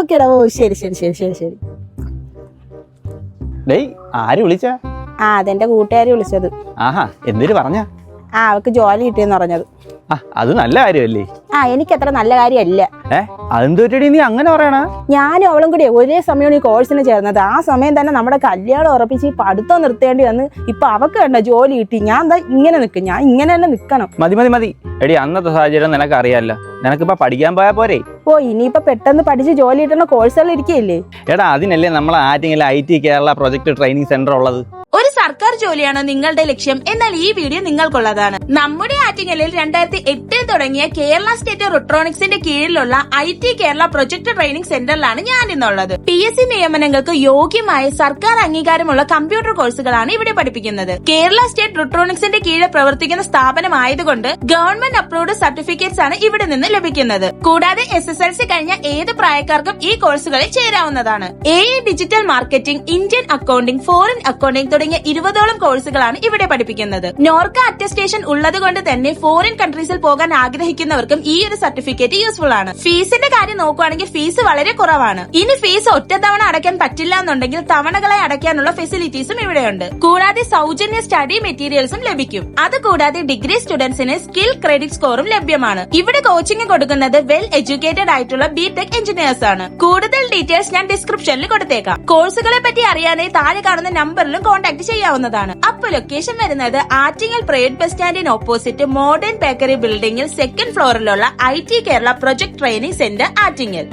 ഓക്കേടാ. ഓ ശരി ശരി ശരി ശരി ശരി. ഡേയ് ആര് വിളിച്ച? അതെന്റെ കൂട്ടുകാരി വിളിച്ചത്. ആഹാ, എന്തിനു പറഞ്ഞ? അവക്ക് ജോലി കിട്ടിയെന്ന് പറഞ്ഞത്. അത് നല്ല കാര്യമല്ലേ? എനിക്കത്ര നല്ല കാര്യമല്ല. അതെന്തൊരു നീ അങ്ങനെ പറയണ? ഞാനും അവളും കൂടി ഒരേ സമയമാണ് ഈ കോഴ്സിന് ചേർന്നത്. ആ സമയം തന്നെ നമ്മുടെ കല്യാണം ഉറപ്പിച്ച് പഠിത്തം നിർത്തേണ്ടി വന്ന് ഇപ്പൊ അവക്ക് വേണ്ട ജോലി കിട്ടി. ഞാൻ എന്താ ഇങ്ങനെ നിൽക്കും? ഞാൻ ഇങ്ങനെ തന്നെ നിക്കണം. മതി മതി മതി എടി, അന്നത്തെ സാഹചര്യം നിനക്ക് അറിയാലോ. നിനക്കിപ്പോ പഠിക്കാൻ പോയാ പോരെ? ഇനിയിപ്പൊ പെട്ടെന്ന് പഠിച്ച് ജോലി കിട്ടുന്ന കോഴ്സുകൾ ഇരിക്കുകയല്ലേ? അതിനല്ലേ നമ്മളെ Attingal IT Kerala project training centre ഉള്ളത്. ഒരു സർക്കാർ ജോലിയാണോ നിങ്ങളുടെ ലക്ഷ്യം? എന്നാൽ ഈ വീഡിയോ നിങ്ങൾക്കുള്ളതാണ്. നമ്മുടെ ആറ്റിങ്ങലിൽ 2008 തുടങ്ങിയ കേരള സ്റ്റേറ്റ് റൊട്രോണിക്സിന്റെ കീഴിലുള്ള IT കേരള പ്രൊജക്ട് ട്രെയിനിങ് സെന്ററിലാണ് ഞാൻ ഇന്നുള്ളത്. PSC നിയമനങ്ങൾക്ക് യോഗ്യമായ സർക്കാർ അംഗീകാരമുള്ള കമ്പ്യൂട്ടർ കോഴ്സുകളാണ് ഇവിടെ പഠിപ്പിക്കുന്നത്. കേരള സ്റ്റേറ്റ് റൊട്രോണിക്സിന്റെ കീഴിൽ പ്രവർത്തിക്കുന്ന സ്ഥാപനമായതുകൊണ്ട് ഗവൺമെന്റ് അപ്രൂവ്ഡ് സർട്ടിഫിക്കറ്റ്സ് ആണ് ഇവിടെ നിന്ന് ലഭിക്കുന്നത്. കൂടാതെ SSLC കഴിഞ്ഞ ഏത് പ്രായക്കാർക്കും ഈ കോഴ്സുകളിൽ ചേരാവുന്നതാണ്. AI digital marketing, Indian accounting, foreign accounting തുടങ്ങിയ 20ഓളം കോഴ്സുകളാണ് ഇവിടെ പഠിപ്പിക്കുന്നത്. നോർക്ക അറ്റസ്റ്റേഷൻ ഉള്ളത് കൊണ്ട് തന്നെ ഫോറിൻ കൺട്രീസിൽ പോകാൻ ആഗ്രഹിക്കുന്നവർക്കും ഈ ഒരു സർട്ടിഫിക്കറ്റ് യൂസ്ഫുൾ ആണ്. ഫീസിന്റെ കാര്യം നോക്കുകയാണെങ്കിൽ ഫീസ് വളരെ കുറവാണ്. ഇനി ഫീസ് ഒറ്റത്തവണ അടയ്ക്കാൻ പറ്റില്ല എന്നുണ്ടെങ്കിൽ തവണകളായി അടയ്ക്കാനുള്ള ഫെസിലിറ്റീസും ഇവിടെയുണ്ട്. കൂടാതെ സൗജന്യ സ്റ്റഡി മെറ്റീരിയൽസും ലഭിക്കും. അതുകൂടാതെ ഡിഗ്രി സ്റ്റുഡൻസിന് സ്കിൽ ക്രെഡിറ്റ് സ്കോറും ലഭ്യമാണ്. ഇവിടെ കോച്ചിങ് കൊടുക്കുന്നത് വെൽ എഡ്യൂക്കേറ്റഡ് ആയിട്ടുള്ള BTech എഞ്ചിനീയേഴ്സ് ആണ്. കൂടുതൽ ഡീറ്റെയിൽസ് ഞാൻ ഡിസ്ക്രിപ്ഷനിൽ കൊടുത്തേക്കാം. കോഴ്സുകളെ പറ്റി അറിയാനായി താഴെ കാണുന്ന നമ്പറിലും കോൺടാക്ട് ചെയ്യാവുന്നതാണ്. അപ്പൊ ലൊക്കേഷൻ വരുന്നത് ആറ്റിങ്ങൽ പ്രൈവറ്റ് ബസ് സ്റ്റാൻഡിന് ഓപ്പോസിറ്റ് മോഡേൺ ബേക്കറി ബിൽഡിംഗിൽ 2nd ഫ്ലോറിലുള്ള IT Kerala project training centre Attingal.